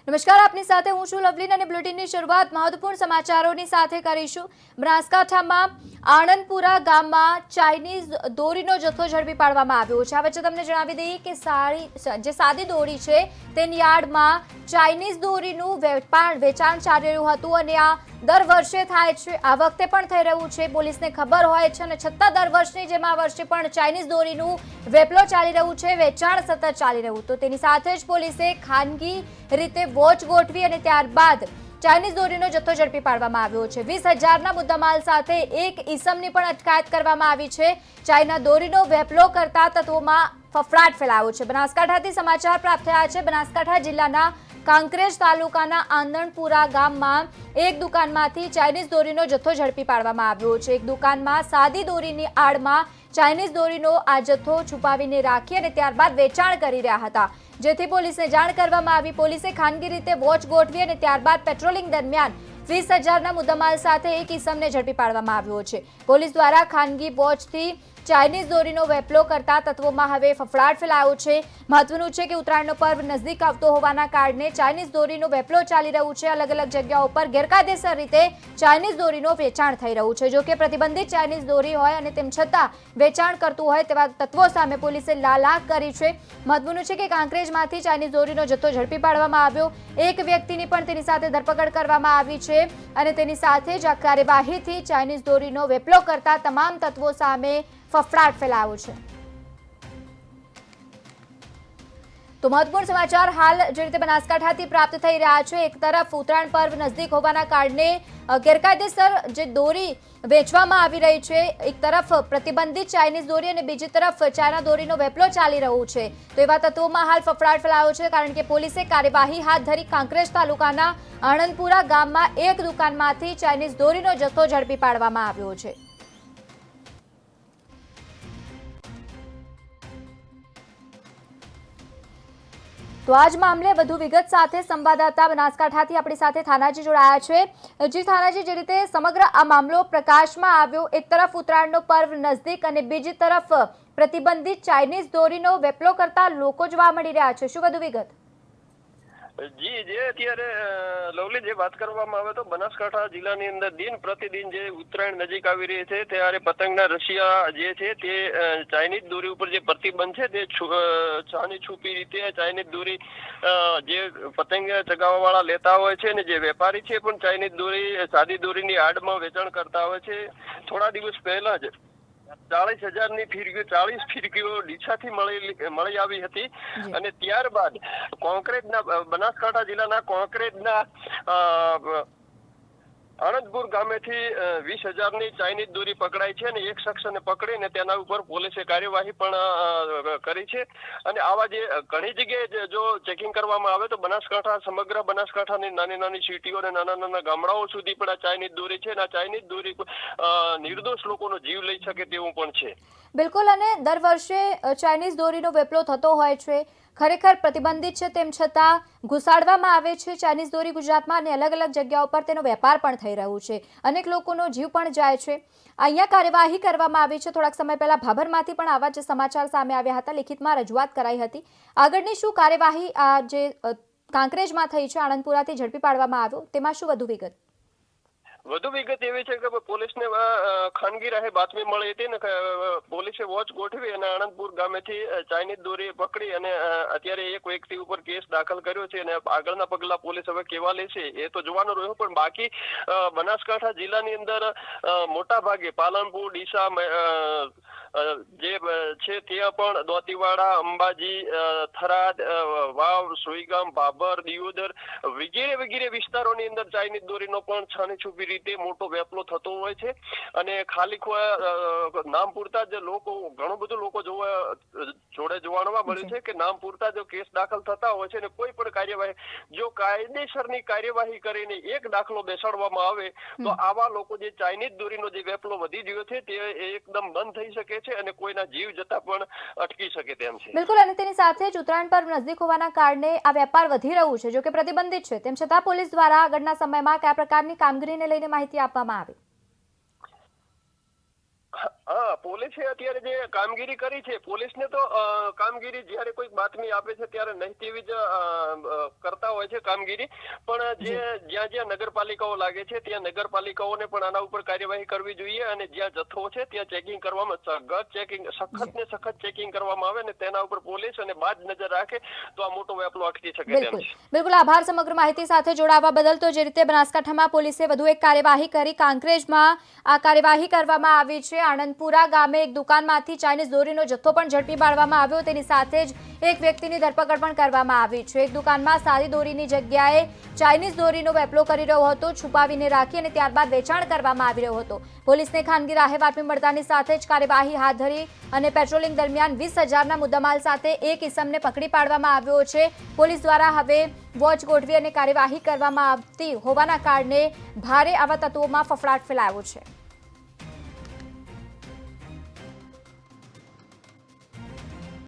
નમસ્કાર, આપની સાથે હું છું લવલીન અને બુલેટિનની શરૂઆત મહત્વપૂર્ણ સમાચારોની સાથે કરીશું। બનાસકાંઠામાં આણંદપુરા ગામમાં ચાઇનીઝ દોરીનો જથ્થો ઝડપી પાડવામાં આવ્યો છે। આ વચ્ચે તમને જણાવી દઈએ કે સાદી દોરી છે તેની આડમાં ચાઇનીઝ દોરીનું વેચાણ ચાલી રહ્યું હતું અને આ દર વર્ષે થાય છે। આ વખતે પણ થઈ રહ્યું છે। પોલીસને ખબર હોય છે અને છતાં દર વર્ષની જેમ આ વર્ષે પણ ચાઇનીઝ દોરીનું વેપલો ચાલી રહ્યું છે, વેચાણ સતત ચાલી રહ્યું। તો તેની સાથે જ પોલીસે ખાનગી રીતે વોચ ગોઠવી અને ત્યારબાદ ચાઇનીઝ દોરીનો જથ્થો ઝડપી પાડવામાં આવ્યો છે। 20,000ના મુદ્દામાલ સાથે એક ઈસમની પણ અટકાયત કરવામાં આવી છે। ચાઇના દોરીનો વેપલો કરતા તત્વોમાં ફફડાટ ફેલાયો છે। બનાસકાંઠાથી સમાચાર પ્રાપ્ત થયા છે। બનાસકાંઠા જિલ્લાના કાંકરેજ તાલુકાના આંદણપુરા ગામમાં એક દુકાનમાંથી ચાઇનીઝ દોરીનો જથ્થો ઝડપી પાડવામાં આવ્યો છે। એક દુકાનમાં સાદી દોરીની આડમાં ચાઇનીઝ દોરીનો આ જથ્થો છુપાવીને રાખી અને ત્યારબાદ વેચાણ કરી રહ્યા હતા, જેથી પોલીસને જાણ કરવામાં આવી। પોલીસે ખાનગી રીતે વોચ ગોઠવી અને ત્યારબાદ પેટ્રોલિંગ દરમિયાન 20,000ના મુદ્દામાલ સાથે એક ઈસમને ઝડપી પાડવામાં આવ્યો છે। પોલીસ દ્વારા ખાનગી વોચથી ચાઇનીઝ દોરીનો વેપલો કરતા તત્વોમાં હવે ફફડાટ ફેલાયો છે। મહત્વનું છે કે ઉત્તરાયણનો પર્વ નજીક આવતો હોવાના કારણે ચાઇનીઝ દોરીનો વેપલો ચાલી રહ્યું છે। અલગ અલગ જગ્યાઓ પર ગેરકાયદેસર રીતે ચાઇનીઝ દોરીનો વેચાણ થઈ રહ્યું છે। જો કે પ્રતિબંધિત ચાઇનીઝ દોરી હોય અને તેમ છતાં વેચાણ કરતું હોય તેવા તત્વો સામે પોલીસે લાલાક કરી છે। મહત્વનું છે કે કાંકરેજમાંથી ચાઇનીઝ દોરીનો જથ્થો ઝડપી પાડવામાં આવ્યો। એક વ્યક્તિની પણ તેની સાથે ધરપકડ કરવામાં આવી છે અને તેની સાથે જ આ કાર્યવાહીથી ચાઇનીઝ દોરીનો વેપલો કરતા તમામ તત્વો સામે ફફડાટ ફેલાયો છે। તો મહત્વપૂર્ણ સમાચાર હાલ જે રીતે બનાસકાંઠાથી પ્રાપ્ત થઈ રહ્યા છે। એક તરફ ઉત્તરાયણ પર્વ નજીક હોવાના કારણે ગેરકાયદેસર જે દોરી વેચવામાં આવી રહી છે, એક તરફ પ્રતિબંધિત ચાઇનીઝ દોરી અને બીજી તરફ ચાઇના દોરીનો વેપલો ચાલી રહ્યો છે। તો એવા તત્વોમાં હાલ ફફડાટ ફેલાયો છે, કારણ કે પોલીસે કાર્યવાહી હાથ ધરી કાંકરેજ તાલુકાના આણંદપુરા ગામમાં એક દુકાનમાંથી ચાઇનીઝ દોરીનો જથ્થો ઝડપી પાડવામાં આવ્યો છે। તો આજ મામલે વધુ વિગત સાથે સંવાદદાતા બનાસકાંઠાથી આપણી સાથે થાનાજી જોડાયા છે। જી થાનાજી, જે રીતે સમગ્ર આ મામલો પ્રકાશમાં આવ્યો, એક તરફ ઉત્તરાયણનો પર્વ નજદીક અને બીજી તરફ પ્રતિબંધિત ચાઇનીઝ દોરીનો વેપલો કરતા લોકો જોવા મળી રહ્યા છે, શું વધુ વિગત? જી, જે અત્યારે લવલી જે વાત કરવામાં આવે તો બનાસકાંઠા જિલ્લાની અંદર દિન પ્રતિદિન જે ઉત્તરાયણ નજીક આવી રહી છે ત્યારે પતંગના રશિયા જે છે તે ચાઇનીઝ દોરી ઉપર જે પ્રતિબંધ છે તે છાની છુપી રીતે ચાઇનીઝ દોરી જે પતંગ ચગાવવા વાળા લેતા હોય છે ને જે વેપારી છે પણ ચાઇનીઝ દોરી સાદી દોરીની આડમાં વેચાણ કરતા હોય છે। થોડા દિવસ પહેલા જ 40,000ની ફિરકીઓ 40 ફિરકીઓ ડીસાથી મળી આવી હતી અને ત્યારબાદ બનાસકાંઠા જિલ્લાના કોંકરેજના આણંદપુર ગામેથી 20,000ની ચાઇનીઝ દોરી પકડાઈ છે અને એક શખ્સને પકડીને તેના ઉપર પોલીસે કાર્યવાહી પણ કરી છે। અને આવા જે ઘણી જગ્યાએ જો ચેકિંગ કરવામાં આવે તો સમગ્ર બનાસકાંઠાની નાની નાની સિટીઓ અને નાના નાના ગામડાઓ સુધી પણ આ ચાઇનીઝ દોરી છે અને આ ચાઇનીઝ દોરી નિર્દોષ લોકોનો જીવ લઈ શકે તેવું પણ છે। બિલકુલ, અને દર વર્ષે ચાઇનીઝ દોરીનો વેપલો થતો હોય છે, ખરેખર પ્રતિબંધિત છે તેમ છતાં ઘુસાડવામાં આવે છે ચાઇનીઝ દોરી ગુજરાતમાં અને અલગ અલગ જગ્યાઓ પર તેનો વેપાર પણ થઈ રહ્યું છે, અનેક લોકોનો જીવ પણ જાય છે। અહીંયા કાર્યવાહી કરવામાં આવી છે। થોડાક સમય પહેલા ભાભરમાંથી પણ આવા જ સમાચાર સામે આવ્યા હતા, લિખિતમાં રજૂઆત કરાઈ હતી। આગળની શું કાર્યવાહી આ જે કાંકરેજમાં થઈ છે, આણંદપુરાથી ઝડપી પાડવામાં આવ્યો, તેમાં શું વધુ વિગત? વધુ વિગત એવી છે કે પોલીસને ખાનગી રાહે બાતમી મળી હતી ને પોલીસે વોચ ગોઠવી અને આણંદપુર ગામેથી ચાઇનીઝ દોરી પકડી અને અત્યારે એક વ્યક્તિ ઉપર કેસ દાખલ કર્યો છે અને આગળના પગલા પોલીસ હવે કેવા લેશે એ તો જોવાનું રહ્યું। પણ બાકી બનાસકાંઠા જિલ્લાની અંદર મોટા ભાગે પાલનપુર, ડીસા જે છે ત્યાં પણ દોતીવાડા, અંબાજી, થરાદ, વાવ, સુઈગામ, ભાભર, દિયોદર વગેરે વિસ્તારોની અંદર ચાઇનીઝ દોરીનો પણ છાની છુપી રીતે મોટો વેપલો થતો હોય છે અને ખાલી નામ પૂરતા જ લોકો ઘણું બધું લોકો જોડે જોવા મળ્યું છે કે નામ પૂરતા જો કેસ દાખલ થતા હોય છે અને કોઈ પણ કાર્યવાહી જો કાયદેસરની કાર્યવાહી કરીને એક દાખલો બેસાડવામાં આવે તો આવા લોકો જે ચાઇનીઝ દોરીનો જે વેપલો વધી ગયો છે તે એકદમ બંધ થઈ શકે છે અને કોઈના જીવ જતા પણ અટકી શકે તેમ છે। બિલકુલ, અને તેની સાથે જ ઉત્તરાયણ પર્વ નજીક હોવાના કારણે આ વેપાર વધી રહ્યું છે, જો કે પ્રતિબંધિત છે, તેમ છતાં પોલીસ દ્વારા આગળના સમયમાં કયા પ્રકારની કામગીરીને લઈને માહિતી આપવામાં આવી? હા, પોલીસે અત્યારે જે કામગીરી કરી છે, પોલીસને તો કામગીરી જ્યારે કોઈ બાતમી આપે છે ત્યારે નહીં તેવી જ કરતા હોય છે કામગીરી, પણ જે જ્યાં જ્યાં નગરપાલિકાઓ લાગે છે ત્યાં નગરપાલિકાઓને પણ આના ઉપર કાર્યવાહી કરવી જોઈએ અને જ્યાં જથ્થો છે ત્યાં ચેકિંગ કરવામાં સખત ને સખત ચેકિંગ કરવામાં આવે અને તેના ઉપર પોલીસ અને બાજ નજર રાખે તો આ મોટો વેપલો અટકી શકે તેમ બિલકુલ છે. બિલકુલ આભાર સમગ્ર માહિતી સાથે જોડાવા બદલ. તો જે રીતે બનાસકાંઠામાં પોલીસે વધુ એક કાર્યવાહી કરી, કાંકરેજમાં આ કાર્યવાહી કરવામાં આવી છે. આણંદપુરા ગામે એક દુકાનમાંથી ચાઇનીઝ દોરીનો જથ્થો પણ ઝડપી પાડવામાં આવ્યો, તેની સાથે જ એક વ્યક્તિની ધરપકડ પણ કરવામાં આવી છે. એક દુકાનમાં સાદી દોરીની જગ્યાએ ચાઇનીઝ દોરીનો વેપલો કરી રહ્યો હતો, છુપાવીને રાખી અને ત્યારબાદ વેચાણ કરવામાં આવી રહ્યો હતો. પોલીસને ખાનગી રાહે બાતમી મળતાની સાથે જ કાર્યવાહી હાથ ધરી અને પેટ્રોલિંગ દરમિયાન 20,000ના મુદ્દામાલ સાથે એક ઇસમને પકડી પાડવામાં આવ્યો છે. પોલીસ દ્વારા હવે વોચ ગોઠવી અને કાર્યવાહી કરવામાં આવતી હોવાના કારણે ભારે આવા તત્વોમાં ફફડાટ ફેલાયો છે.